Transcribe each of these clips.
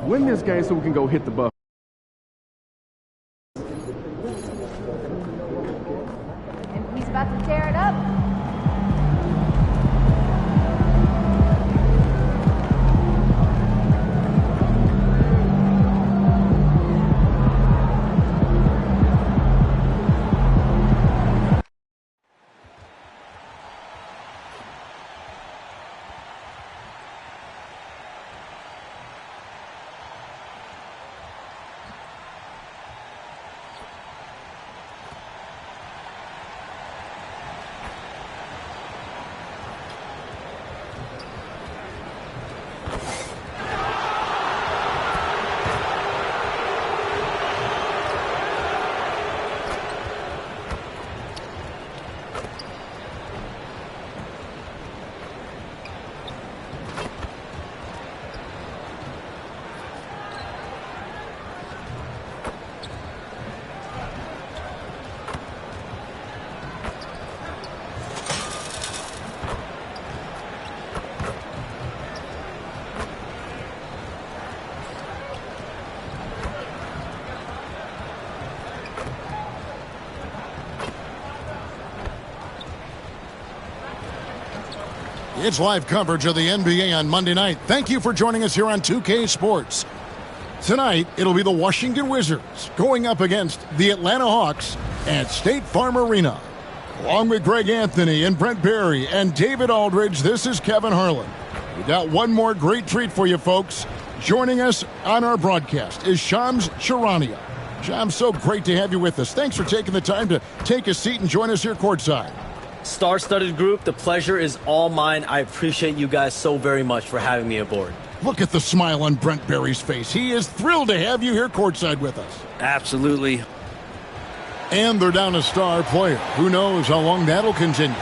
win this game so we can go hit the buff. And he's about to tear it up. It's live coverage of the NBA on Monday night. Thank you for joining us here on 2K Sports. Tonight, it'll be the Washington Wizards going up against the Atlanta Hawks at State Farm Arena. Along with Greg Anthony and Brent Barry and David Aldridge, this is Kevin Harlan. We got one more great treat for you, folks. Joining us on our broadcast is Shams Charania. Shams, so great to have you with us. Thanks for taking the time to take a seat and join us here courtside. Star-studded group, the pleasure is all mine. I appreciate you guys so very much for having me aboard. Look at the smile on Brent Barry's face. He is thrilled to have you here courtside with us. Absolutely. And they're down a star player. Who knows how long that'll continue.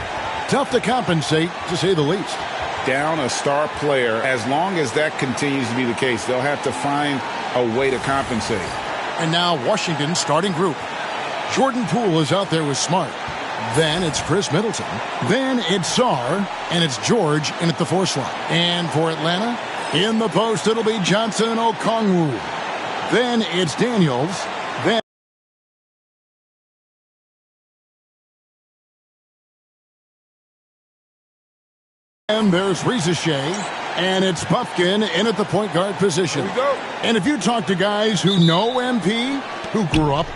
Tough to compensate, to say the least. Down a star player, as long as that continues to be the case, they'll have to find a way to compensate. And now Washington's starting group. Jordan Poole is out there with Smart. Then it's Chris Middleton. Then it's Sarr. And it's George in at the 4 slot. And for Atlanta, in the post, it'll be Johnson and Okongwu. Then it's Daniels. And there's Rizachet, and it's Puffkin in at the point guard position. Here we go. And if you talk to guys who know MP, who grew up,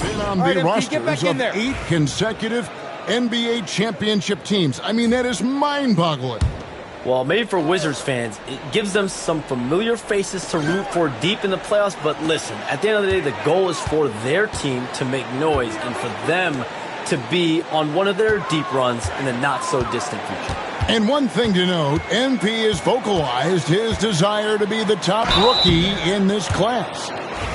been on the rosters of 8 consecutive NBA championship teams. I mean, that is mind-boggling. Well, maybe for Wizards fans, it gives them some familiar faces to root for deep in the playoffs. But listen, at the end of the day, the goal is for their team to make noise and for them to be on one of their deep runs in the not-so-distant future. And one thing to note, MP has vocalized his desire to be the top rookie in this class.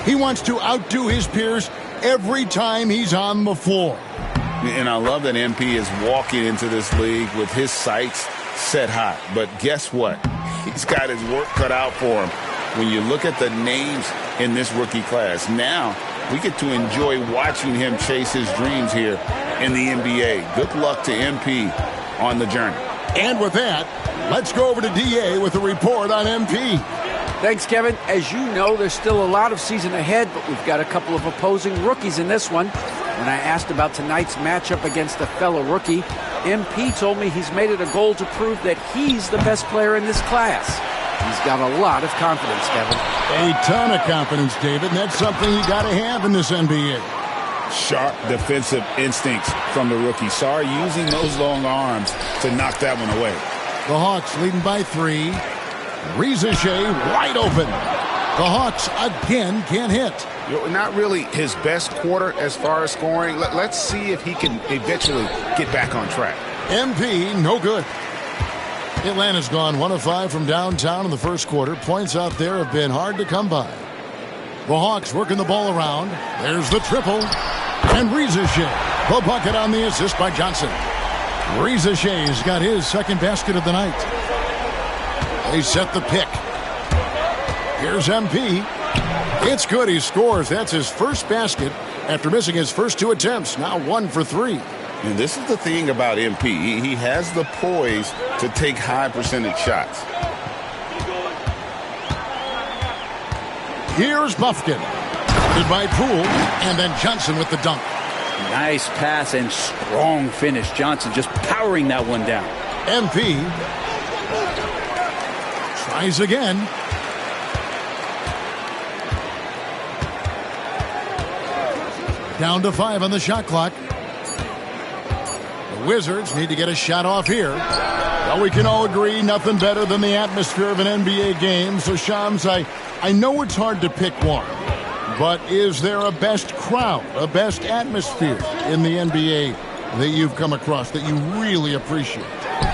He wants to outdo his peers every time he's on the floor. And I love that MP is walking into this league with his sights set high. But guess what? He's got his work cut out for him. When you look at the names in this rookie class, now we get to enjoy watching him chase his dreams here in the NBA. Good luck to MP on the journey. And with that, let's go over to DA with a report on MP. Thanks, Kevin. As you know, there's still a lot of season ahead, but we've got a couple of opposing rookies in this one. When I asked about tonight's matchup against a fellow rookie, MP told me he's made it a goal to prove that he's the best player in this class. He's got a lot of confidence, Kevin. A ton of confidence, David, and that's something you got to have in this NBA. Sharp defensive instincts from the rookie. Sarr using those long arms to knock that one away. The Hawks leading by 3. Rizachet wide open. The Hawks again can't hit. Not really his best quarter as far as scoring. Let's see if he can eventually get back on track. MP, no good. Atlanta's gone 1 of 5 from downtown in the first quarter. Points out there have been hard to come by. The Hawks working the ball around. There's the triple. And Rizachet, the bucket on the assist by Johnson. Rizachet's got his second basket of the night. They set the pick. Here's MP. It's good. He scores. That's his first basket after missing his first 2 attempts. Now 1 for 3. And this is the thing about MP. He has the poise to take high percentage shots. Here's Buffkin. Good by Poole, and then Johnson with the dunk. Nice pass and strong finish. Johnson just powering that one down. MP tries again. Down to 5 on the shot clock. The Wizards need to get a shot off here. Well, we can all agree nothing better than the atmosphere of an NBA game. So, Shams, I know it's hard to pick one, but is there a best crowd, a best atmosphere in the NBA that you've come across that you really appreciate?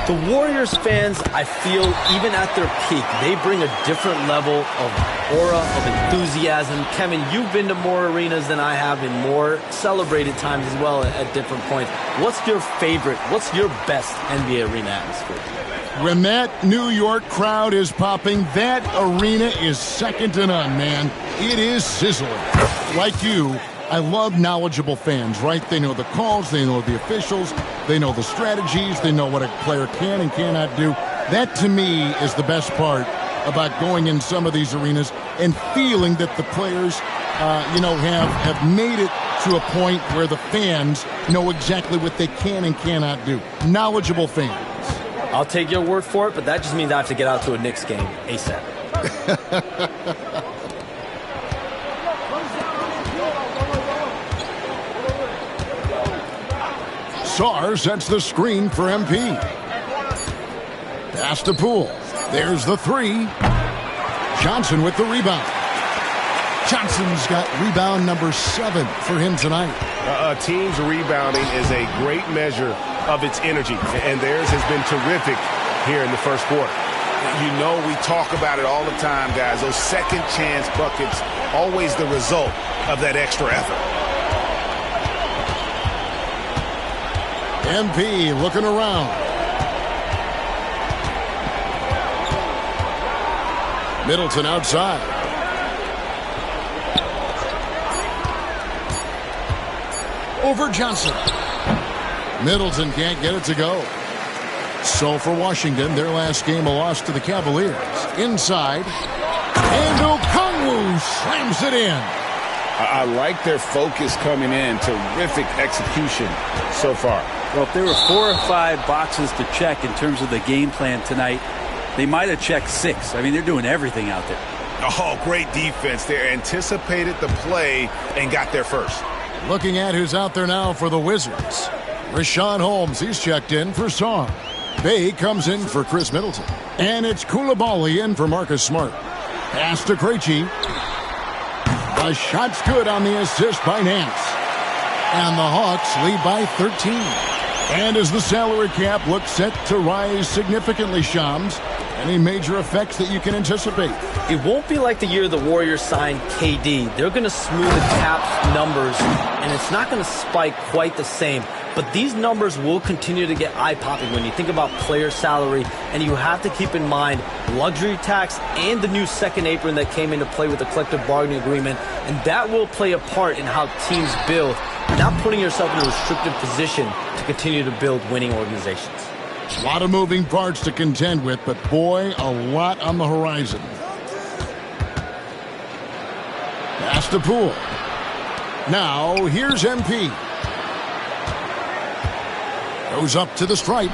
The Warriors fans, I feel, even at their peak, they bring a different level of aura, of enthusiasm. Kevin, you've been to more arenas than I have in more celebrated times as well at different points. What's your favorite, what's your best NBA arena atmosphere? When that New York crowd is popping, that arena is second to none, man. It is sizzling. Like you, I love knowledgeable fans, right? They know the calls, they know the officials, they know the strategies, they know what a player can and cannot do. That, to me, is the best part about going in some of these arenas and feeling that the players, have made it to a point where the fans know exactly what they can and cannot do. Knowledgeable fans. I'll take your word for it, but that just means I have to get out to a Knicks game ASAP. Sarr sets the screen for MP. Pass to Poole. There's the 3. Johnson with the rebound. Johnson's got rebound number 7 for him tonight. A team's rebounding is a great measure of its energy, and theirs has been terrific here in the first quarter. You know, we talk about it all the time, guys. Those second chance buckets, always the result of that extra effort. MP looking around. Middleton outside. Over Johnson. Middleton can't get it to go. So for Washington, their last game a loss to the Cavaliers. Inside. And Okongwu slams it in. I like their focus coming in. Terrific execution so far. Well, if there were 4 or 5 boxes to check in terms of the game plan tonight, they might have checked 6. I mean, they're doing everything out there. Oh, great defense. They anticipated the play and got there first. Looking at who's out there now for the Wizards. Rashawn Holmes, he's checked in for Sarr. Bay comes in for Chris Middleton. And it's Koulibaly in for Marcus Smart. Pass to Krejci. The shot's good on the assist by Nance. And the Hawks lead by 13. And as the salary cap looks set to rise significantly, Shams, any major effects that you can anticipate? It won't be like the year the Warriors signed KD. They're going to smooth the cap numbers, and it's not going to spike quite the same. But these numbers will continue to get eye-popping when you think about player salary, and you have to keep in mind luxury tax and the new second apron that came into play with the collective bargaining agreement, and that will play a part in how teams build. You're not putting yourself in a restricted position to continue to build winning organizations. A lot of moving parts to contend with, but boy, a lot on the horizon. Pass to Poole. Now, here's MP. Goes up to the stripe.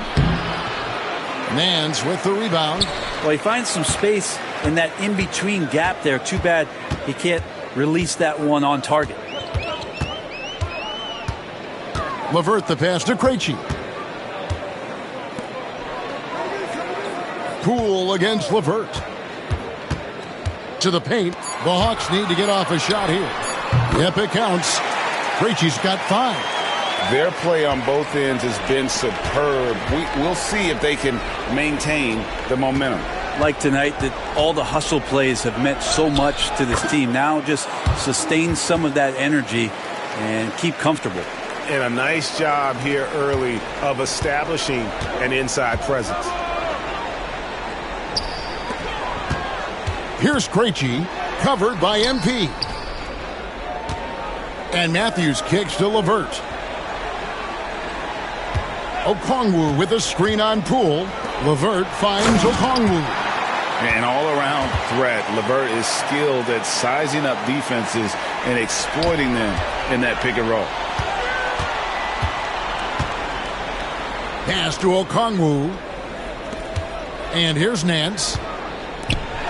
Nance with the rebound. Well, he finds some space in that in-between gap there. Too bad he can't release that one on target. LeVert the pass to Krejci. Poole against LeVert. To the paint. The Hawks need to get off a shot here. Yep, it counts. Krejci's got 5. Their play on both ends has been superb. We'll see if they can maintain the momentum. Like tonight, that all the hustle plays have meant so much to this team. Now just sustain some of that energy and keep comfortable. And a nice job here early of establishing an inside presence. Here's Krejci, covered by MP. And Matthews kicks to LeVert. Okongwu with a screen on Poole. LeVert finds Okongwu. An all-around threat. LeVert is skilled at sizing up defenses and exploiting them in that pick and roll. Pass to Okongwu. And here's Nance.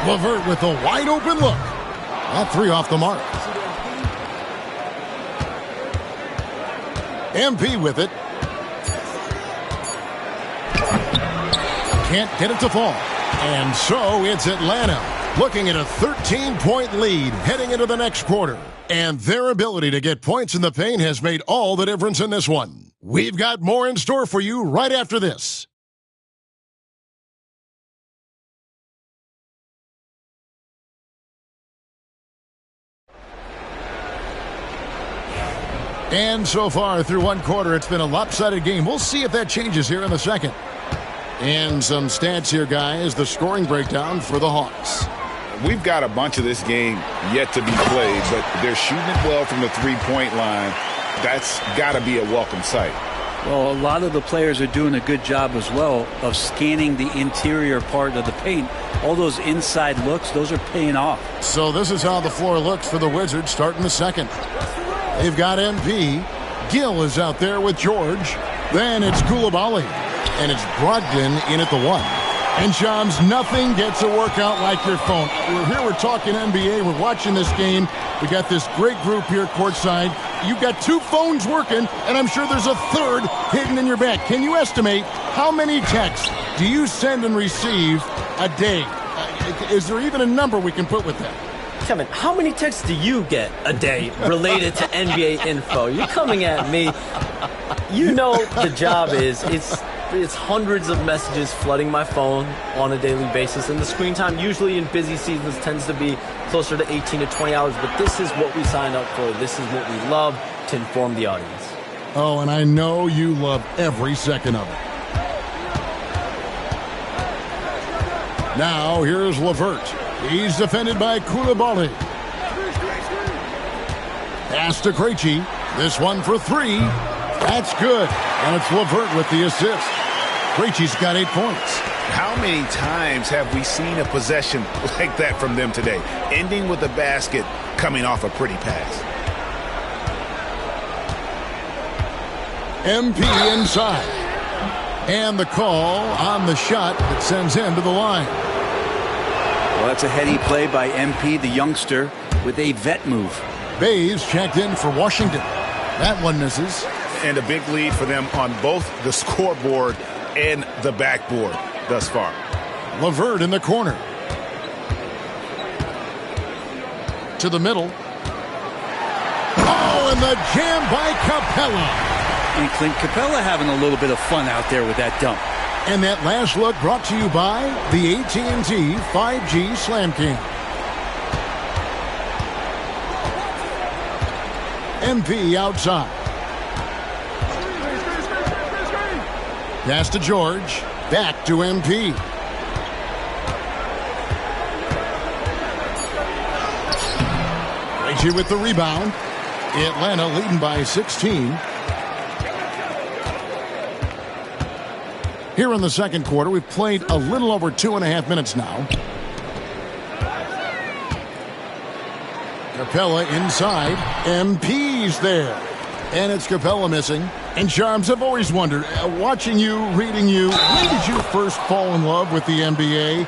LeVert with a wide-open look. That three off the mark. MP with it. Can't get it to fall. And so it's Atlanta looking at a 13-point lead heading into the next quarter. And their ability to get points in the paint has made all the difference in this one. We've got more in store for you right after this. And so far through one quarter, it's been a lopsided game. We'll see if that changes here in the second. And some stats here, guys. The scoring breakdown for the Hawks. We've got a bunch of this game yet to be played, but they're shooting it well from the three-point line. That's got to be a welcome sight. Well, a lot of the players are doing a good job as well of scanning the interior part of the paint. All those inside looks, those are paying off. So this is how the floor looks for the Wizards starting the second. They've got MP. Gill is out there with George. Then it's Koulibaly. And it's Brogdon in at the one. And Shams, nothing gets a workout like your phone. We're talking NBA. We're watching this game. We got this great group here courtside. You've got two phones working, and I'm sure there's a third hidden in your bag. Can you estimate how many texts do you send and receive a day? Is there even a number we can put with that? Kevin, how many texts do you get a day related to NBA info? You're coming at me. You know the job is, it's hundreds of messages flooding my phone on a daily basis. And the screen time usually in busy seasons tends to be closer to 18 to 20 hours. But this is what we signed up for. This is what we love, to inform the audience. Oh, and I know you love every second of it. Now, here's LeVert. He's defended by Koulibaly. Pass to Krejci. This one for three. That's good. And it's LeVert with the assist. Krejci's got 8 points. How many times have we seen a possession like that from them today? Ending with a basket, coming off a pretty pass. MP inside. And the call on the shot that sends him to the line. Well, that's a heady play by MP, the youngster, with a vet move. Bays checked in for Washington. That one misses. And a big lead for them on both the scoreboard and the backboard thus far. LeVert in the corner. To the middle. Oh, and the jam by Capella. And Clint Capella having a little bit of fun out there with that dunk. And that last look brought to you by the AT&T 5G Slam King. MP outside. Pass to George. Back to MP. Krejci with the rebound. Atlanta leading by 16. Here in the second quarter, we've played a little over 2.5 minutes now. Capella inside. MP's there. And it's Capella missing. And Charms, I've always wondered, watching you, reading you, when did you first fall in love with the NBA?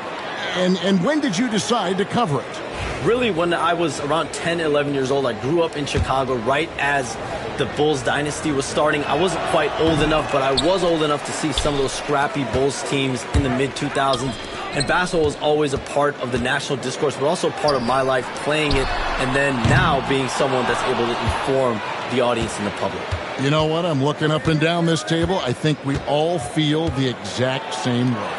And when did you decide to cover it? Really, when I was around 10, 11 years old, I grew up in Chicago right as the Bulls dynasty was starting. I wasn't quite old enough, but I was old enough to see some of those scrappy Bulls teams in the mid-2000s. And basketball was always a part of the national discourse, but also part of my life playing it, and then now being someone that's able to inform the audience and the public. You know what? I'm looking up and down this table. I think we all feel the exact same way.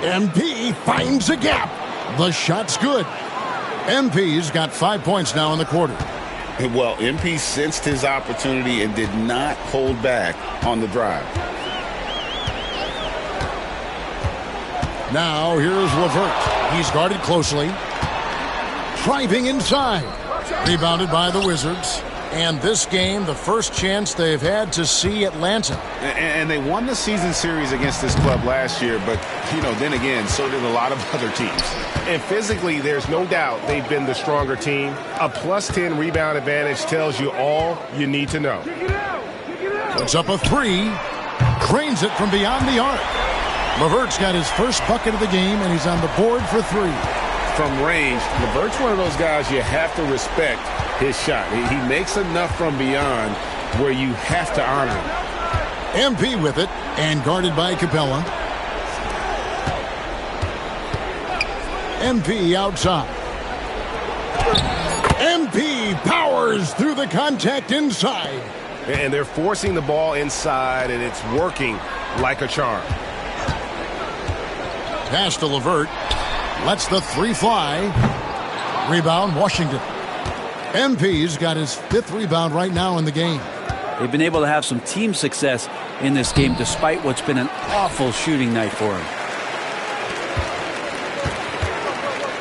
MP finds a gap. The shot's good. MP's got 5 points now in the quarter. Well, MP sensed his opportunity and did not hold back on the drive. Now here's LeVert. He's guarded closely. Driving inside. Rebounded by the Wizards. And this game, the first chance they've had to see Atlanta. And they won the season series against this club last year, but, then again, so did a lot of other teams. And physically, there's no doubt they've been the stronger team. A +10 rebound advantage tells you all you need to know. Puts up a three. Drains it from beyond the arc. LeVert's got his first bucket of the game, and he's on the board for three. From range, LeVert's one of those guys you have to respect his shot. He makes enough from beyond where you have to honor him. MP with it, and guarded by Capella. MP outside. MP powers through the contact inside. And they're forcing the ball inside, and it's working like a charm. Pass to LeVert. Lets the three fly. Rebound, Washington. MP's got his 5th rebound right now in the game. They've been able to have some team success in this game despite what's been an awful shooting night for him.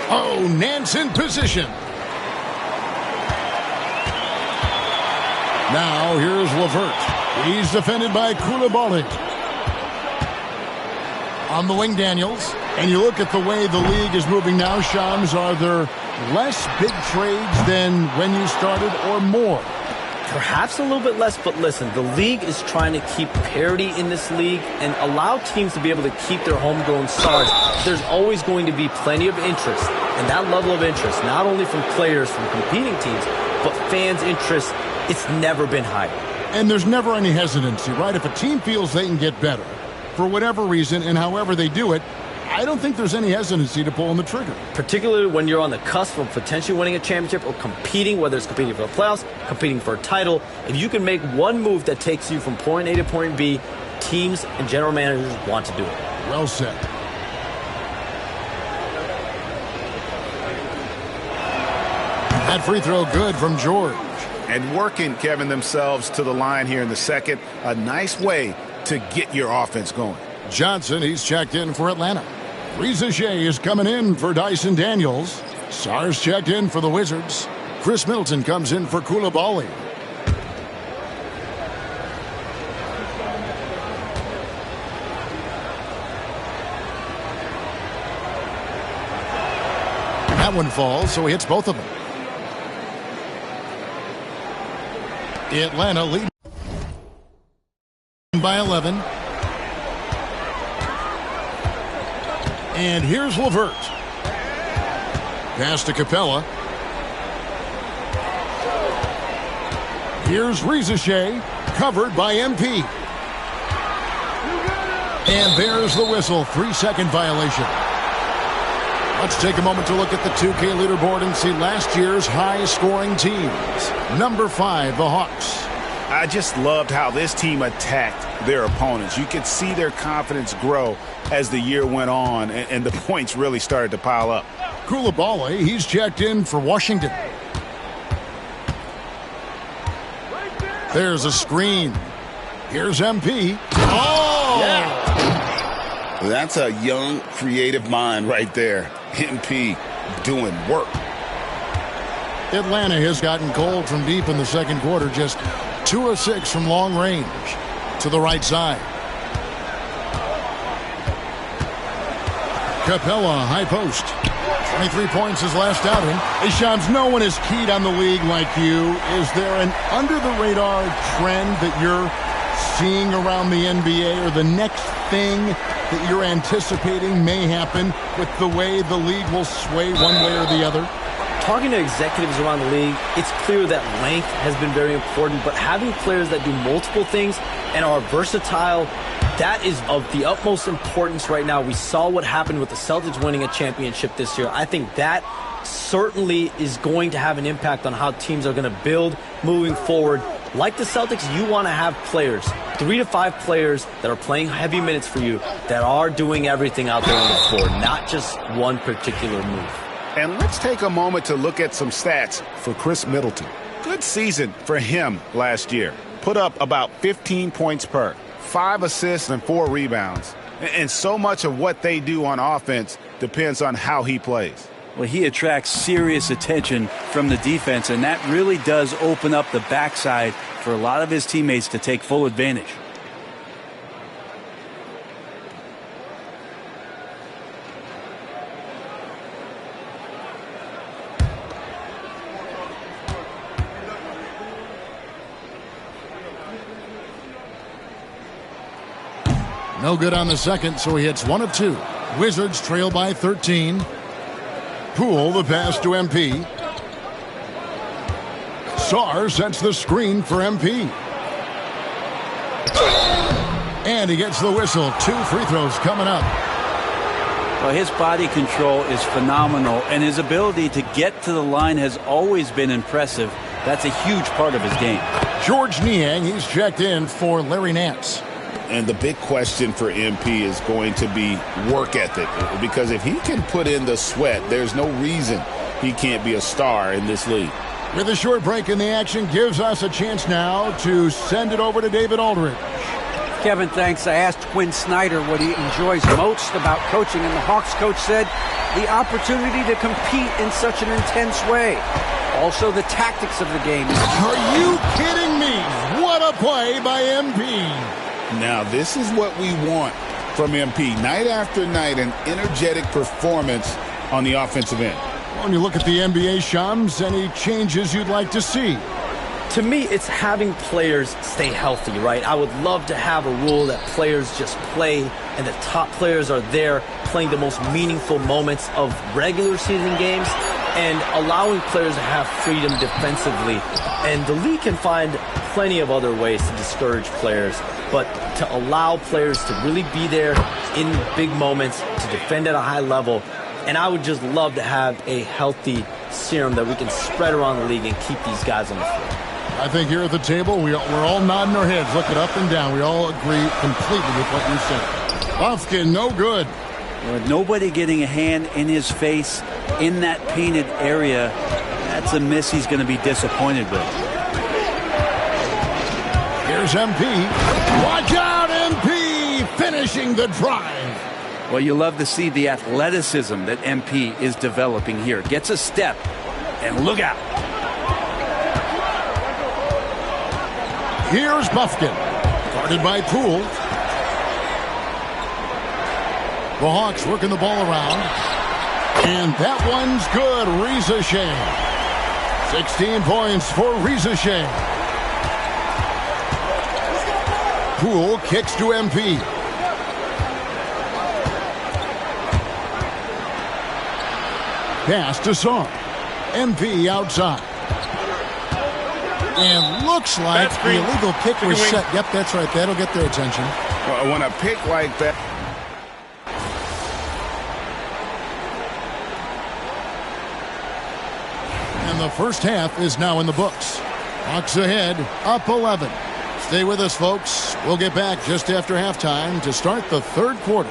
Oh, Nance in position. Now here's LeVert. He's defended by Koulibaly. On the wing, Daniels. And you look at the way the league is moving now, Shams, are there less big trades than when you started or more? Perhaps a little bit less, but listen, the league is trying to keep parity in this league and allow teams to be able to keep their homegrown stars. There's always going to be plenty of interest, and that level of interest, not only from players from competing teams, but fans' interest, it's never been higher. And there's never any hesitancy, right? If a team feels they can get better, for whatever reason and however they do it, I don't think there's any hesitancy to pulling the trigger. Particularly when you're on the cusp of potentially winning a championship or competing, whether it's competing for the playoffs, competing for a title. If you can make one move that takes you from point A to point B, teams and general managers want to do it. Well said. That free throw good from George. And working, Kevin, themselves to the line here in the second. A nice way to get your offense going. Johnson, he's checked in for Atlanta. Reza Shea is coming in for Dyson Daniels. Sars checked in for the Wizards. Chris Middleton comes in for Koulibaly. That one falls, so he hits both of them. Atlanta leading by 11. And here's LeVert. Pass to Capella. Here's Reza Shea, covered by MP. And there's the whistle, 3-second violation. Let's take a moment to look at the 2K leaderboard and see last year's high-scoring teams. Number 5, the Hawks. I just loved how this team attacked their opponents. You could see their confidence grow as the year went on, and the points really started to pile up. Koulibaly, he's checked in for Washington. There's a screen. Here's MP. Oh! Yeah. That's a young, creative mind right there. MP doing work. Atlanta has gotten cold from deep in the second quarter, just 2 of 6 from long range. To the right side. Capella, high post. 23 points his last outing. Hey, Shams, no one is keyed on the league like you. Is there an under-the-radar trend that you're seeing around the NBA, or the next thing that you're anticipating may happen with the way the league will sway one way or the other? Talking to executives around the league, it's clear that length has been very important, but having players that do multiple things and are versatile, that is of the utmost importance right now. We saw what happened with the Celtics winning a championship this year. I think that certainly is going to have an impact on how teams are going to build moving forward. Like the Celtics, you want to have players, 3 to 5 players that are playing heavy minutes for you, that are doing everything out there on the floor, not just one particular move. And let's take a moment to look at some stats for Chris Middleton. Good season for him last year. Put up about 15 points per, 5 assists and 4 rebounds. And so much of what they do on offense depends on how he plays. Well, he attracts serious attention from the defense, and that really does open up the backside for a lot of his teammates to take full advantage. No good on the second, so he hits 1 of 2. Wizards trail by 13. Poole the pass to MP. Sarr sets the screen for MP. And he gets the whistle. 2 free throws coming up. Well, his body control is phenomenal, and his ability to get to the line has always been impressive. That's a huge part of his game. George Niang, he's checked in for Larry Nance. And the big question for MP is going to be work ethic, because if he can put in the sweat, there's no reason he can't be a star in this league. With a short break in the action, gives us a chance now to send it over to David Aldridge. Kevin, thanks. I asked Quinn Snyder what he enjoys most about coaching, and the Hawks coach said the opportunity to compete in such an intense way. Also, the tactics of the game. Are you kidding me? What a play by MP. Now, this is what we want from MP. Night after night, an energetic performance on the offensive end. When you look at the NBA, Shams, any changes you'd like to see? To me, it's having players stay healthy, right? I would love to have a rule that players just play and the top players are there playing the most meaningful moments of regular season games and allowing players to have freedom defensively. And the league can find plenty of other ways to discourage players, but to allow players to really be there in big moments, to defend at a high level. And I would just love to have a healthy serum that we can spread around the league and keep these guys on the floor. I think here at the table, we're all nodding our heads, looking up and down. We all agree completely with what you said. Buffkin, no good. With nobody getting a hand in his face in that painted area, that's a miss he's going to be disappointed with. Here's MP. Watch out, MP! Finishing the drive. Well, you love to see the athleticism that MP is developing here. Gets a step, and look out. Here's Buffkin. Guarded by Poole. The Hawks working the ball around. And that one's good. Reza Shea. 16 points for Reza Shea. Poole kicks to MP. Pass to Sarr. MP outside. And looks like the illegal pick was set. Yep, that's right. That'll get their attention. When a pick like that. And the first half is now in the books. Hawks ahead, up 11. Stay with us, folks. We'll get back just after halftime to start the third quarter.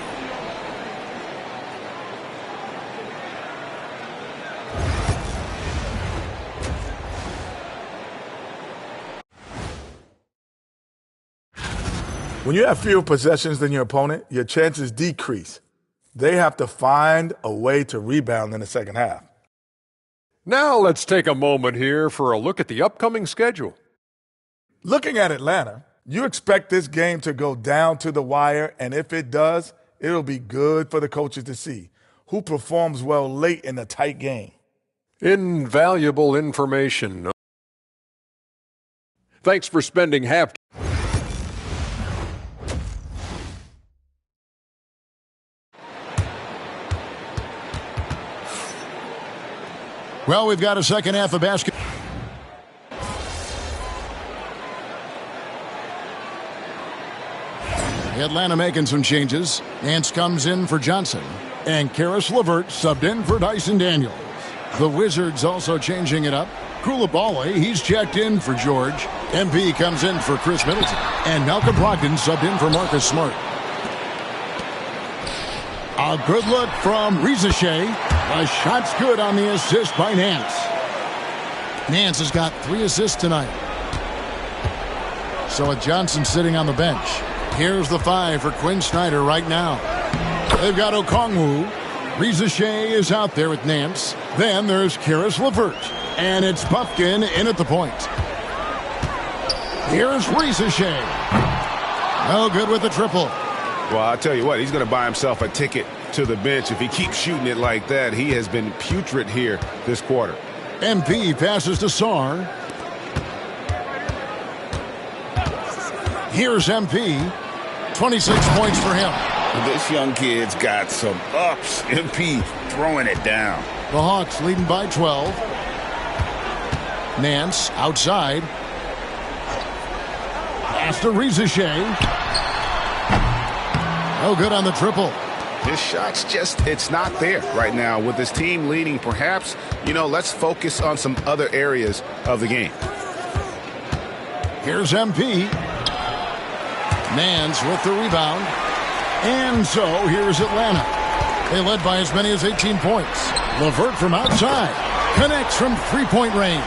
When you have fewer possessions than your opponent, your chances decrease. They have to find a way to rebound in the second half. Now let's take a moment here for a look at the upcoming schedule. Looking at Atlanta, you expect this game to go down to the wire, and if it does, it'll be good for the coaches to see who performs well late in a tight game. Invaluable information. Thanks for spending half. Well, we've got a second half of basketball. Atlanta making some changes. Nance comes in for Johnson. And Karis LeVert subbed in for Dyson Daniels. The Wizards also changing it up. Koulibaly, he's checked in for George. MP comes in for Chris Middleton. And Malcolm Brogdon subbed in for Marcus Smart. A good look from Reza Shea. The shot's good on the assist by Nance. Nance has got 3 assists tonight. So with Johnson sitting on the bench, here's the 5 for Quinn Snyder right now. They've got Okongwu. Reza Shea is out there with Nance. Then there's Karis LeVert. And it's Pumpkin in at the point. Here's Reza Shea. No good with the triple. Well, I'll tell you what, he's going to buy himself a ticket to the bench if he keeps shooting it like that. He has been putrid here this quarter. MP passes to Sarr. Here's MP. 26 points for him. This young kid's got some ups. MP throwing it down. The Hawks leading by 12. Nance outside. Pass to Reza Shea. No good on the triple. His shot's just, it's not there right now. With his team leading, perhaps, let's focus on some other areas of the game. Here's MP. Nance with the rebound. And so here's Atlanta. They led by as many as 18 points. LeVert from outside. Connects from three-point range.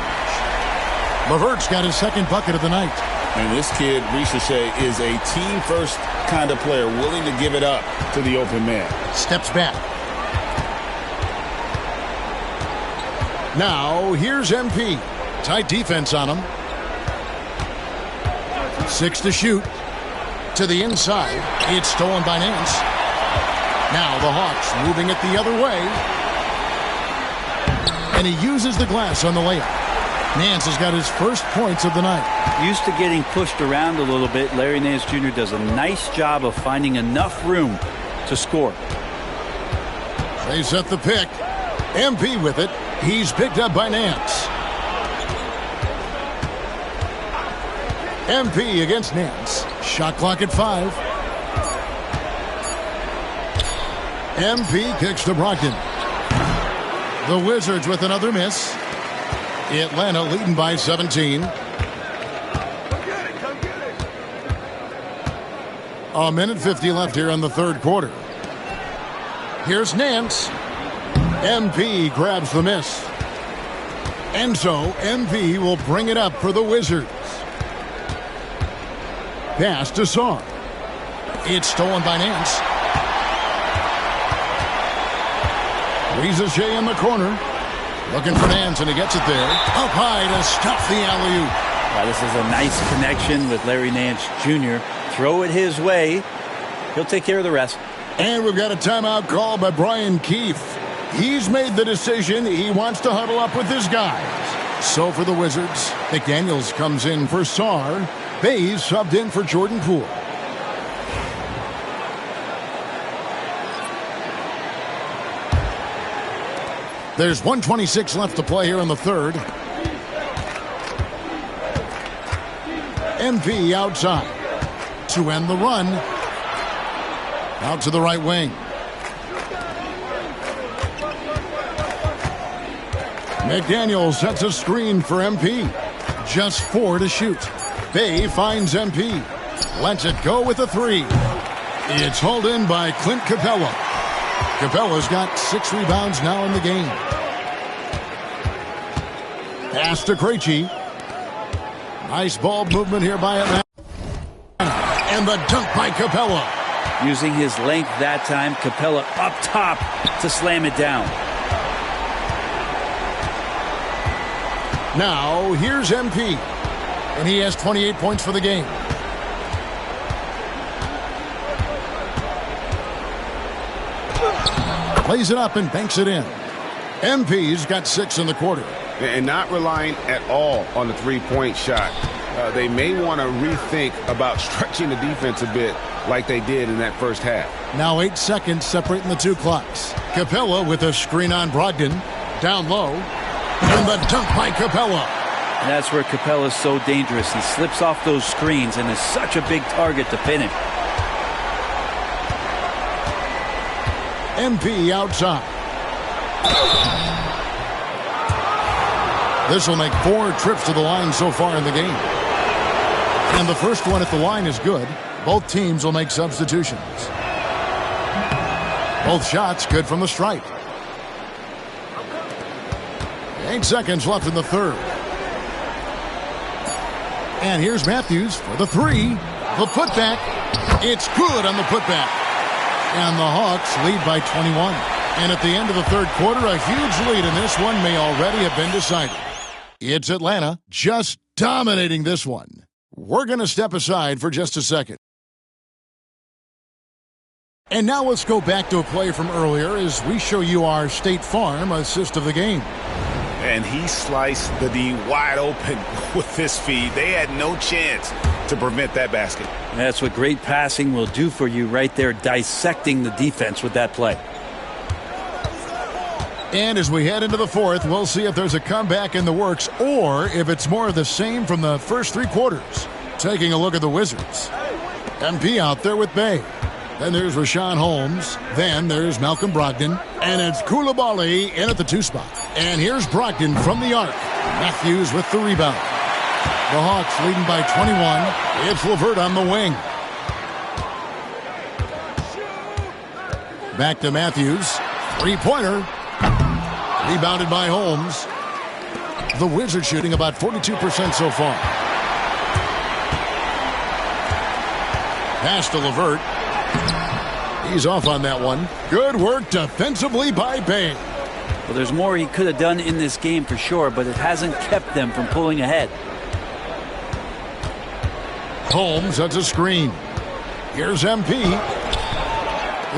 LeVert's got his second bucket of the night. And this kid, Reza Shea, is a team-first kind of player, willing to give it up to the open man. Steps back. Now, here's MP. Tight defense on him. 6 to shoot. To the inside. It's stolen by Nance. Now the Hawks moving it the other way. And he uses the glass on the layup. Nance has got his first points of the night. Used to getting pushed around a little bit, Larry Nance Jr. does a nice job of finding enough room to score. They set the pick. MP with it. He's picked up by Nance. MP against Nance. Shot clock at 5. MP kicks to Brogdon. The Wizards with another miss. Atlanta leading by 17. A minute 50 left here in the third quarter. Here's Nance. MP grabs the miss. And so MP will bring it up for the Wizards. Pass to Sarr. It's stolen by Nance. Reza Shea in the corner. Looking for Nance, and he gets it there. Up high to stop the alley-oop. Wow, this is a nice connection with Larry Nance Jr. Throw it his way. He'll take care of the rest. And we've got a timeout call by Brian Keefe. He's made the decision. He wants to huddle up with his guys. So for the Wizards, McDaniels comes in for Sarr. Bays subbed in for Jordan Poole. There's 1:26 left to play here in the third. MP outside to end the run. Out to the right wing. McDaniel sets a screen for MP. Just 4 to shoot. Bay finds MP. Lets it go with a 3. It's hauled in by Clint Capella. Capella's got 6 rebounds now in the game. Pass to Krejci. Nice ball movement here by Atlanta. And the dunk by Capella. Using his length that time, Capella up top to slam it down. Now, here's MP. And he has 28 points for the game. Plays it up and banks it in. MP's got 6 in the quarter. And not relying at all on the three-point shot. They may want to rethink about stretching the defense a bit like they did in that first half. Now 8 seconds separating the two clocks. Capella with a screen on Brogdon. Down low. And the dunk by Capella. And that's where Capella's so dangerous. He slips off those screens and is such a big target to finish. MP outside. This will make 4 trips to the line so far in the game. And the first one at the line is good. Both teams will make substitutions. Both shots good from the stripe. 8 seconds left in the third. And here's Matthews for the 3. The putback. It's good on the putback. And the Hawks lead by 21. And at the end of the third quarter, a huge lead in this one may already have been decided. It's Atlanta just dominating this one. We're going to step aside for just a second. And now let's go back to a play from earlier as we show you our State Farm assist of the game. And he sliced the D wide open with this feed. They had no chance to prevent that basket. That's what great passing will do for you right there, dissecting the defense with that play. And as we head into the fourth, we'll see if there's a comeback in the works or if it's more of the same from the first three quarters. Taking a look at the Wizards. MP out there with Bay. Then there's Rashawn Holmes. Then there's Malcolm Brogdon. And it's Koulibaly in at the 2 spot. And here's Brogdon from the arc. Matthews with the rebound. The Hawks leading by 21. It's LeVert on the wing. Back to Matthews. Three-pointer. Rebounded by Holmes. The Wizards shooting about 42% so far. Pass to LeVert. He's off on that one. Good work defensively by Bay. Well, there's more he could have done in this game for sure, but it hasn't kept them from pulling ahead. Holmes, that's a screen. Here's MP.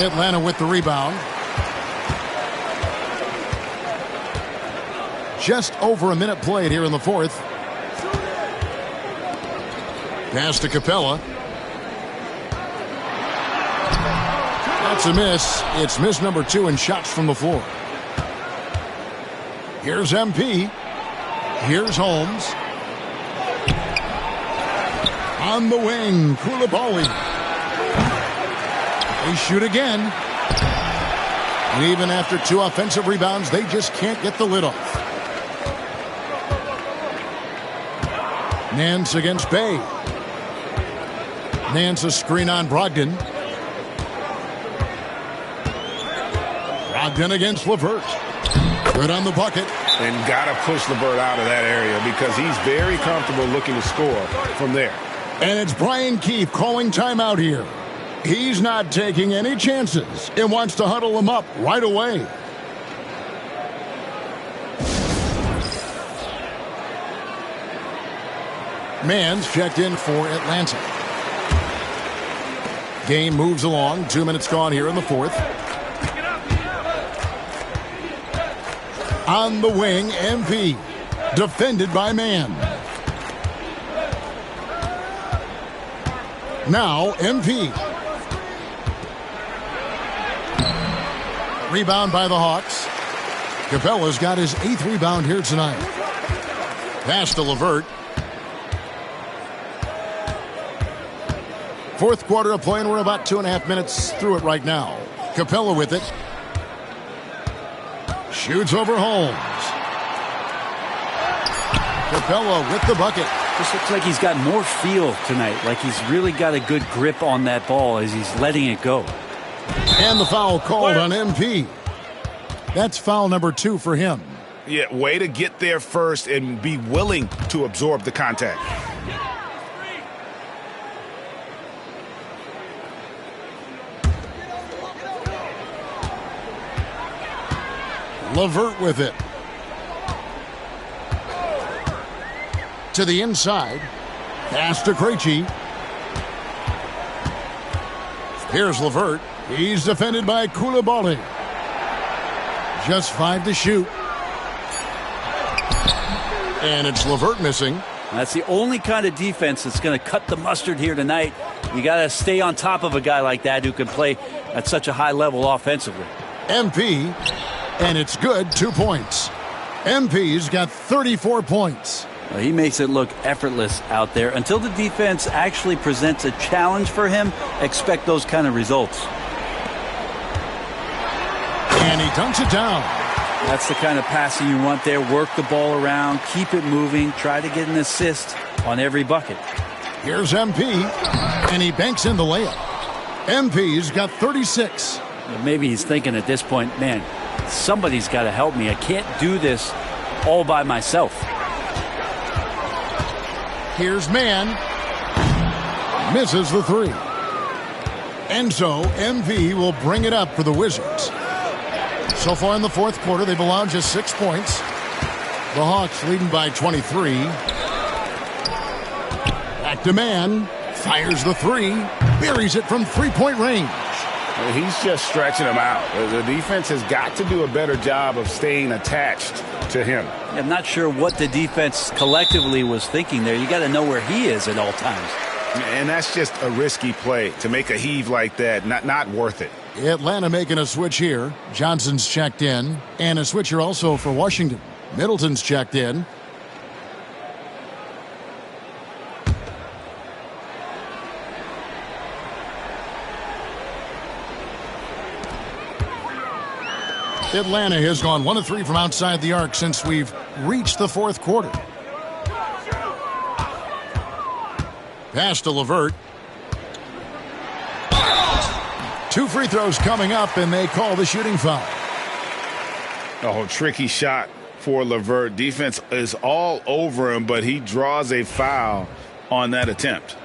Atlanta with the rebound. Just over a minute played here in the fourth. Pass to Capella. That's a miss. It's miss number 2 in shots from the floor. Here's MP. Here's Holmes. On the wing, Koulibaly. They shoot again. And even after 2 offensive rebounds, they just can't get the lid off. Nance against Bay. Nance a screen on Brogdon. Brogdon against LeVert. Good on the bucket. And got to push LeVert out of that area because he's very comfortable looking to score from there. And it's Brian Keefe calling timeout here. He's not taking any chances and wants to huddle him up right away. Mann's checked in for Atlanta. Game moves along. 2 minutes gone here in the fourth. On the wing, MP. Defended by Mann. Now, MP. Rebound by the Hawks. Capella's got his 8th rebound here tonight. Pass to LeVert. Fourth quarter of play, and we're about 2.5 minutes through it right now. Capella with it. Shoots over Holmes. Capella with the bucket. This looks like he's got more feel tonight, like he's really got a good grip on that ball as he's letting it go. And the foul called on MP. That's foul number 2 for him. Yeah, way to get there first and be willing to absorb the contact. LeVert with it. To the inside. Pass to Krejci. Here's LeVert. He's defended by Koulibaly. Just 5 to shoot. And it's LeVert missing. That's the only kind of defense that's going to cut the mustard here tonight. You got to stay on top of a guy like that who can play at such a high level offensively. MP. And it's good, 2 points. MP's got 34 points. Well, he makes it look effortless out there. Until the defense actually presents a challenge for him, expect those kind of results. And he dunks it down. That's the kind of passing you want there. Work the ball around, keep it moving, try to get an assist on every bucket. Here's MP, and he banks in the layup. MP's got 36. Maybe he's thinking at this point, man, somebody's got to help me. I can't do this all by myself. Here's Mann. Misses the 3. And so MP will bring it up for the Wizards. So far in the fourth quarter, they've allowed just 6 points. The Hawks leading by 23. Back to man. Fires the three. Buries it from three-point range. He's just stretching him out. The defense has got to do a better job of staying attached to him. I'm not sure what the defense collectively was thinking there. You got to know where he is at all times. And that's just a risky play. To make a heave like that, not worth it. Atlanta making a switch here. Johnson's checked in. And a switcher also for Washington. Middleton's checked in. Atlanta has gone 1 of 3 from outside the arc since we've reached the fourth quarter. Pass to LeVert. 2 free throws coming up, and they call the shooting foul. Oh, tricky shot for LeVert. Defense is all over him, but he draws a foul on that attempt.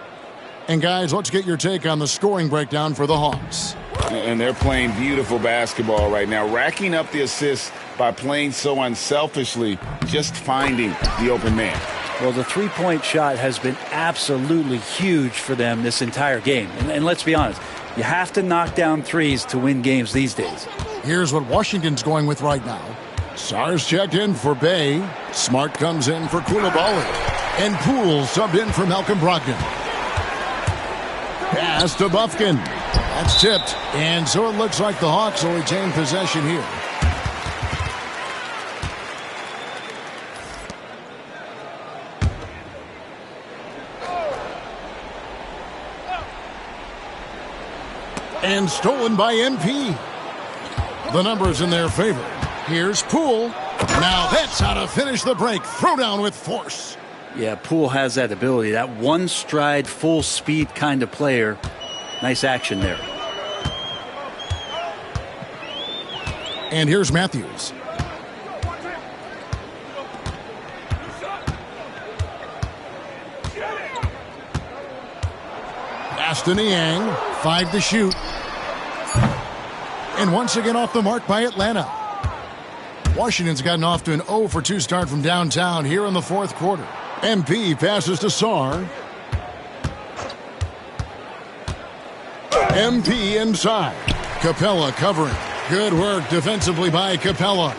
And guys, let's get your take on the scoring breakdown for the Hawks. And they're playing beautiful basketball right now, racking up the assists by playing so unselfishly, just finding the open man. Well, the three-point shot has been absolutely huge for them this entire game. And let's be honest, you have to knock down threes to win games these days. Here's what Washington's going with right now. Sar's checked in for Bay. Smart comes in for Koulibaly. And Poole subbed in for Malcolm Brogdon. Pass to Bufkin. That's tipped. And so it looks like the Hawks will retain possession here. And stolen by MP. The numbers in their favor. Here's Poole. Now that's how to finish the break. Throw down with force. Yeah, Poole has that ability. That one stride, full speed kind of player. Nice action there. And here's Matthews. Aston Yang, 5 to shoot. And once again off the mark by Atlanta. Washington's gotten off to an 0 for 2 start from downtown here in the fourth quarter. MP passes to Sar. MP inside. Capella covering. Good work defensively by Capella.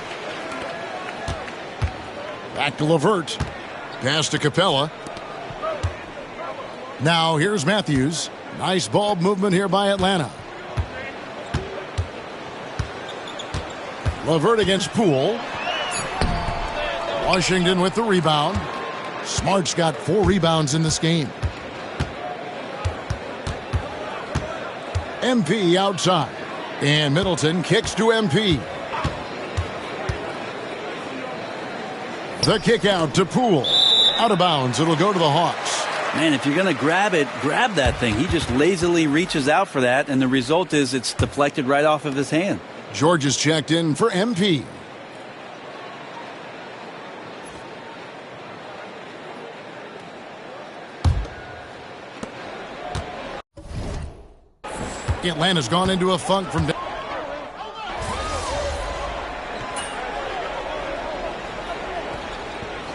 Back to LeVert. Pass to Capella. Now here's Matthews. Nice ball movement here by Atlanta. LeVert against Poole. Washington with the rebound. Smart's got 4 rebounds in this game. MP outside. And Middleton kicks to MP. The kick out to Poole. Out of bounds. It'll go to the Hawks. Man, if you're going to grab it, grab that thing. He just lazily reaches out for that, and the result is it's deflected right off of his hand. George is checked in for MP. Atlanta's gone into a funk from down.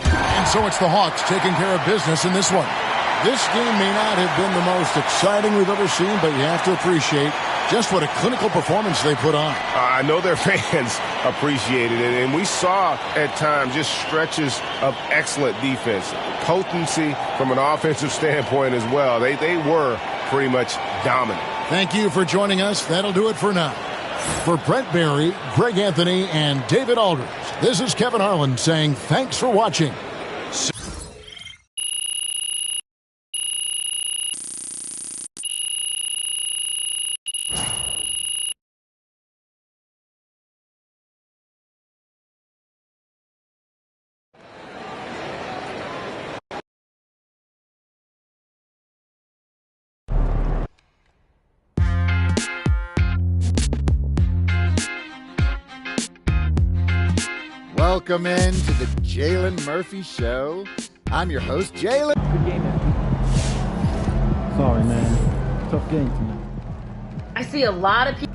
And so it's the Hawks taking care of business in this one. This game may not have been the most exciting we've ever seen, but you have to appreciate just what a clinical performance they put on. I know their fans appreciated it, and we saw at times just stretches of excellent defense. Potency from an offensive standpoint as well. They were pretty much dominant. Thank you for joining us. That'll do it for now. For Brent Barry, Greg Anthony, and David Aldridge, this is Kevin Harlan saying thanks for watching. Welcome in to the Jalen Murphy Show. I'm your host, Jalen. Good game, man. Sorry, man. Tough game tonight. I see a lot of people.